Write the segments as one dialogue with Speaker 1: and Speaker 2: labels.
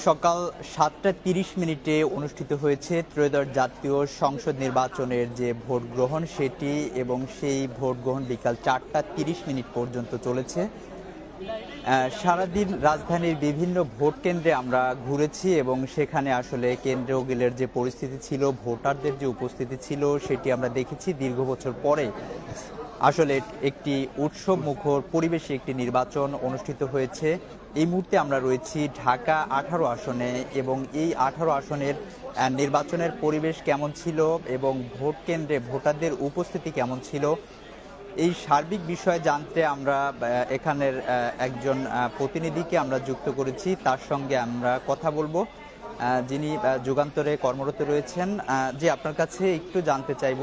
Speaker 1: সকাল ৭টা ৩০ মিনিটে অনুষ্ঠিত হয়েছে ত্রয়োদশ জাতীয় সংসদ নির্বাচনের যে ভোট গ্রহণ সেটি, এবং সেই ভোট গ্রহণ বিকাল ৪টা ৩০ মিনিট পর্যন্ত চলেছে। সারাদিন রাজধানীর বিভিন্ন ভোট কেন্দ্রে আমরা ঘুরেছি এবং সেখানে আসলে কেন্দ্রগুলোর যে পরিস্থিতি ছিল, ভোটারদের যে উপস্থিতি ছিল, সেটি আমরা দেখেছি। দীর্ঘ বছর পরে আসলে একটি উৎসব মুখর পরিবেশে একটি নির্বাচন অনুষ্ঠিত হয়েছে। এই মুহূর্তে আমরা রয়েছি ঢাকা 18 আসনে, এবং এই 18 আসনের নির্বাচনের পরিবেশ কেমন ছিল এবং ভোট কেন্দ্রে ভোটারদের উপস্থিতি কেমন ছিল, এই সার্বিক বিষয়ে জানতে আমরা এখানের একজন প্রতিনিধিকে আমরা যুক্ত করেছি। তার সঙ্গে আমরা কথা বলবো, যিনি যুগান্তরে কর্মরত রয়েছেন। যে আপনার কাছে একটু জানতে চাইব,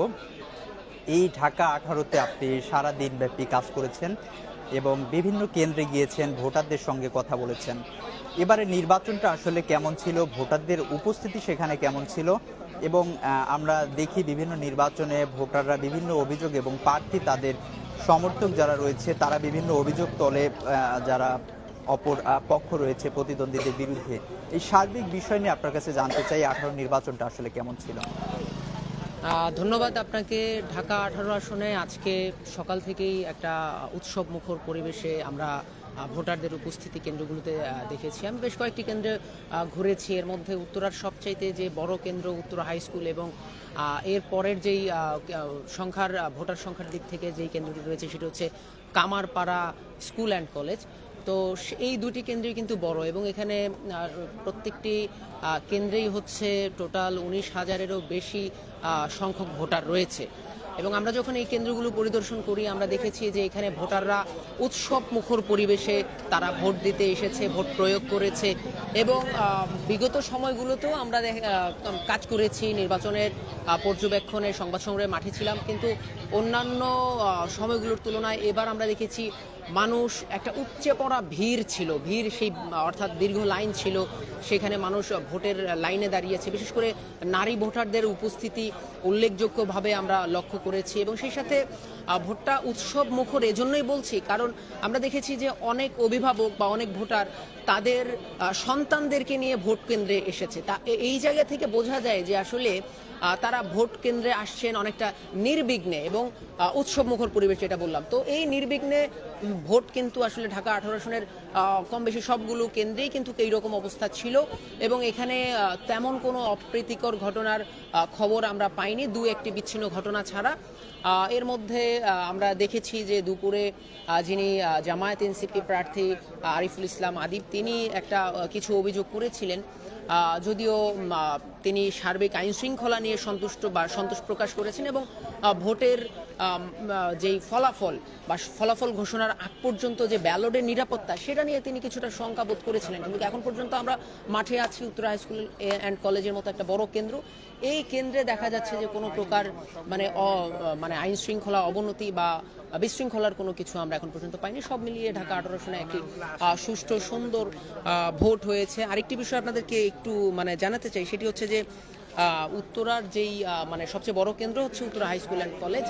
Speaker 1: এই ঢাকা 18-তে আপনি সারা দিনব্যাপী কাজ করেছেন এবং বিভিন্ন কেন্দ্রে গিয়েছেন, ভোটারদের সঙ্গে কথা বলেছেন। এবারে নির্বাচনটা আসলে কেমন ছিল, ভোটারদের উপস্থিতি সেখানে কেমন ছিল, এবং আমরা দেখি বিভিন্ন নির্বাচনে ভোটাররা বিভিন্ন অভিযোগ, এবং প্রার্থী তাদের সমর্থক যারা রয়েছে তারা বিভিন্ন অভিযোগ তোলে, যারা অপর পক্ষ রয়েছে প্রতিদ্বন্দ্বীদের বিরুদ্ধে। এই সার্বিক বিষয় নিয়ে আপনার কাছে জানতে চাই, 18 নির্বাচনটা আসলে কেমন ছিল।
Speaker 2: ধন্যবাদ আপনাকে। ঢাকা 18 আসনে আজকে সকাল থেকেই একটা উৎসব মুখর পরিবেশে আমরা ভোটারদের উপস্থিতি কেন্দ্রগুলোতে দেখেছি। আমি বেশ কয়েকটি কেন্দ্রে ঘুরেছি। এর মধ্যে উত্তরার সবচাইতে যে বড় কেন্দ্র উত্তরা হাই স্কুল, এবং এর পরের যেই ভোটার সংখ্যার দিক থেকে যেই কেন্দ্রটি রয়েছে সেটি হচ্ছে কামারপাড়া স্কুল অ্যান্ড কলেজ। তো এই দুটি কেন্দ্রই কিন্তু বড়, এবং এখানে প্রত্যেকটি কেন্দ্রেই হচ্ছে টোটাল 19,000-এরও বেশি সংখ্যক ভোটার রয়েছে। এবং আমরা যখন এই কেন্দ্রগুলো পরিদর্শন করি আমরা দেখেছি যে এখানে ভোটাররা উৎসব মুখর পরিবেশে তারা ভোট দিতে এসেছে, ভোট প্রয়োগ করেছে। এবং বিগত সময়গুলোতেও আমরা কাজ করেছি নির্বাচনের পর্যবেক্ষণে, সংবাদ সংগ্রহে মাঠে ছিলাম, কিন্তু অন্যান্য সময়গুলোর তুলনায় এবার আমরা দেখেছি মানুষ একটা উপচে পড়া ভিড় ছিল, সেই অর্থাৎ দীর্ঘ লাইন ছিল, সেখানে মানুষ ভোটের লাইনে দাঁড়িয়েছে। বিশেষ করে নারী ভোটারদের উপস্থিতি উল্লেখযোগ্যভাবে আমরা লক্ষ্য করেছি। এবং সেই সাথে ভোটটা উৎসব মুখর এজন্যই বলছি কারণ আমরা দেখেছি যে অনেক অভিভাবক বা অনেক ভোটার তাদের সন্তানদেরকে নিয়ে ভোট কেন্দ্রে এসেছে। তা এই জায়গা থেকে বোঝা যায় যে আসলে তারা ভোট কেন্দ্রে আসছেন অনেকটা নির্বিঘ্নে এবং উৎসব মুখর পরিবেশ, যেটা বললাম। তো এই নির্বিঘ্নে ভোট কিন্তু আসলে ঢাকা 18 আসনের কম বেশি সবগুলো কেন্দ্রেই কিন্তু এইরকম অবস্থা ছিল, এবং এখানে তেমন কোনো অপ্রীতিকর ঘটনার খবর আমরা পাইনি, দু একটি বিচ্ছিন্ন ঘটনা ছাড়া। এর মধ্যে আমরা দেখেছি যে দুপুরে যিনি জামায়াত এনসিপি প্রার্থী আরিফুল ইসলাম আদিব, তিনি কিছু অভিযোগ করেছিলেন, যদিও তিনি সার্বিক আইন শৃঙ্খলা নিয়ে সন্তোষ প্রকাশ করেছেন, এবং ভোটের যেই ফলাফল ঘোষণার আগ পর্যন্ত যে ব্যালটের নিরাপত্তা সেটা নিয়ে তিনি কিছুটা শঙ্কা বোধ করেছিলেন। কিন্তু এখন পর্যন্ত আমরা মাঠে আছি উত্তরা হাই স্কুল অ্যান্ড কলেজের মতো একটা বড় কেন্দ্র, এই কেন্দ্রে দেখা যাচ্ছে যে কোনো প্রকার মানে আইন শৃঙ্খলা অবনতি বা বিশৃঙ্খলার কোনো কিছু আমরা এখন পর্যন্ত পাইনি। সব মিলিয়ে ঢাকা 18 আসনে একটি সুষ্ঠু সুন্দর ভোট হয়েছে। আরেকটি বিষয় আপনাদেরকে একটু জানাতে চাই, সেটি হচ্ছে যে উত্তরার যেই সবচেয়ে বড় কেন্দ্র হচ্ছে Uttara high school and college,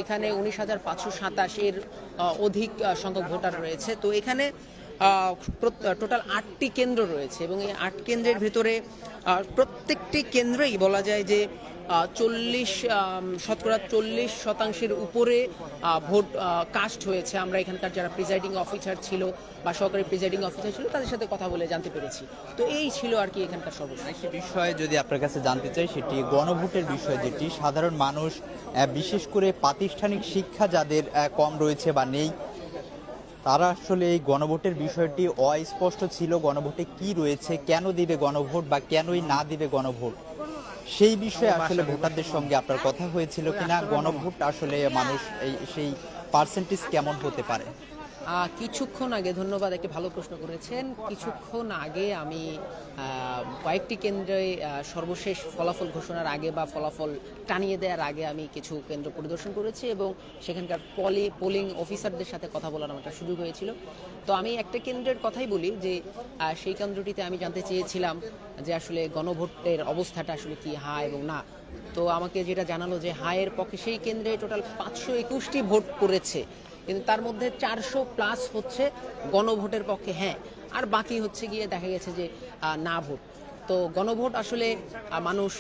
Speaker 2: এখানে 19,527-এর অধিক সংখ্যক ভোটার রয়েছে। তো এখানে টোটাল 8টি কেন্দ্র রয়েছে, এবং এই 8 কেন্দ্রের ভেতরে প্রত্যেকটি কেন্দ্রেই বলা যায় যে শতকরা 40% উপরে ভোট কাস্ট হয়েছে। আমরা এখানকার যারা প্রিজাইডিং অফিসার ছিল বা সহকারী প্রিজাইডিং অফিসার ছিল তাদের সাথে কথা বলে জানতে পেরেছি। তো এই ছিল আর কি এখানকার সর্বশেষ
Speaker 1: বিষয়ে যদি আপনার কাছে জানতে চাই, সেটি গণভোটের বিষয়, যেটি সাধারণ মানুষ, বিশেষ করে প্রাতিষ্ঠানিক শিক্ষা যাদের কম রয়েছে বা নেই, তারা আসলে এই গণভোটের বিষয়টি অস্পষ্ট ছিল। গণভোটে কি রয়েছে, কেন দিবে গণভোট বা কেনই না দিবে গণভোট, সেই বিষয়ে আসলে ভোটারদের সঙ্গে আপনার কথা হয়েছিল কিনা? গণভোট আসলে মানুষ সেই পার্সেন্টেজ কেমন হতে পারে?
Speaker 2: কিছুক্ষণ আগে, ধন্যবাদ, একটি ভালো প্রশ্ন করেছেন। কিছুক্ষণ আগে আমি কয়েকটি কেন্দ্রে সর্বশেষ ফলাফল ঘোষণার আগে বা ফলাফল টানিয়ে দেওয়ার আগে আমি কিছু কেন্দ্র পরিদর্শন করেছি, এবং সেখানকার পোলিং অফিসারদের সাথে কথা বলার আমার একটা সুযোগ হয়েছিল। তো আমি একটা কেন্দ্রের কথাই বলি যে সেই কেন্দ্রটিতে আমি জানতে চেয়েছিলাম যে আসলে গণভোটের অবস্থাটা আসলে কি, হ্যাঁ এবং না। তো আমাকে যেটা জানালো যে হায়ের পক্ষে সেই কেন্দ্রে টোটাল 521টি ভোট পড়েছে, কিন্তু তার মধ্যে 400+ হচ্ছে গণভোটের পক্ষে হ্যাঁ, আর বাকি হচ্ছে গিয়ে দেখা গেছে যে না ভোট। তো গণভোট আসলে মানুষ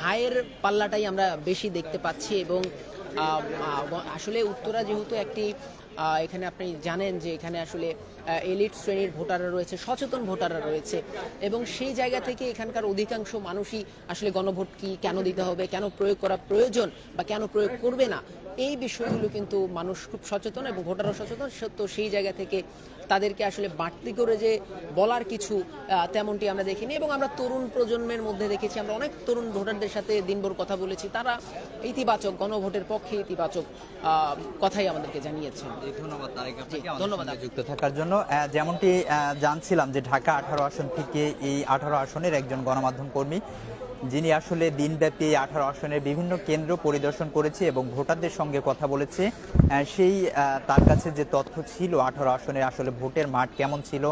Speaker 2: হায়ের পাল্লাটাই আমরা বেশি দেখতে পাচ্ছি। এবং আসলে উত্তরা যেহেতু একটি এখানে আপনি জানেন যে এখানে আসলে এলিট শ্রেণীর ভোটাররা রয়েছে, সচেতন ভোটাররা রয়েছে, এবং সেই জায়গা থেকে এখানকার অধিকাংশ মানুষই আসলে গণভোট কি কেন দিতে হবে, কেন প্রয়োগ করা প্রয়োজন বা কেন প্রয়োগ করবে না, এই বিষয়গুলো কিন্তু মানুষ খুব সচেতন এবং ভোটারও সচেতন। তো সেই জায়গা থেকে তাদেরকে আসলে বাড়তি করে যে বলার কিছু তেমনটি আমরা দেখিনি। এবং আমরা তরুণ প্রজন্মের মধ্যে দেখেছি, আমরা অনেক তরুণ ভোটারদের সাথে দিনভর কথা বলেছি, তারা ইতিবাচক গণভোটের পক্ষে ইতিবাচক কথাই আমাদেরকে জানিয়েছেন।
Speaker 1: ধন্যবাদ তারেক আপনাকে
Speaker 2: ধন্যবাদ
Speaker 1: যুক্ত থাকার জন্য। যেমনটি জানছিলাম যে ঢাকা 18 আসন থেকে এই 18 আসনের একজন গণমাধ্যম কর্মী যিনি আসলে দিনব্যাপী 18 আসনের বিভিন্ন কেন্দ্র পরিদর্শন করেছে এবং ভোটারদের সঙ্গে কথা বলেছে, সেই তার কাছে যে তথ্য ছিল 18 আসনে আসলে ভোটের মাঠ কেমন ছিল,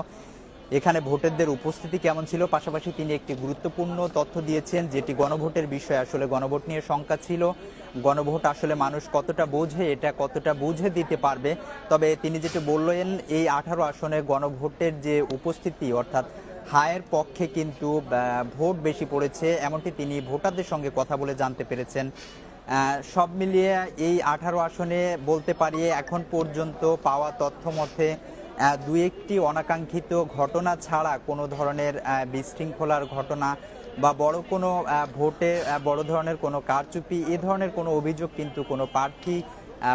Speaker 1: এখানে ভোটারদের উপস্থিতি কেমন ছিল, পাশাপাশি তিনি একটি গুরুত্বপূর্ণ তথ্য দিয়েছেন যেটি গণভোটের বিষয়ে। আসলে গণভোট নিয়ে শঙ্কা ছিল, গণভোট আসলে মানুষ কতটা বোঝে, এটা কতটা বুঝে দিতে পারবে। তবে তিনি যেটা বললেন, এই 18 আসনে গণভোটের যে উপস্থিতি অর্থাৎ হায়ের পক্ষে কিন্তু ভোট বেশি পড়েছে, এমনটি তিনি ভোটারদের সঙ্গে কথা বলে জানতে পেরেছেন। সব মিলিয়ে এই 18 আসনে বলতে পারি এখন পর্যন্ত পাওয়া তথ্য মতে দু একটি অনাকাঙ্ক্ষিত ঘটনা ছাড়া কোনো ধরনের বিশৃঙ্খলার ঘটনা বা বড় কোনো ভোটে বড় ধরনের কোনো কারচুপি এ ধরনের কোনো অভিযোগ কিন্তু কোনো প্রার্থী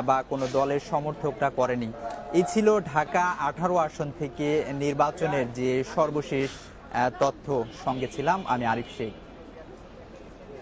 Speaker 1: বা কোনো দলের সমর্থকরা করেনি। এই ছিল ঢাকা 18 আসন থেকে নির্বাচনের যে সর্বশেষ তথ্য। সঙ্গে ছিলাম আমি আরিফ শেখ।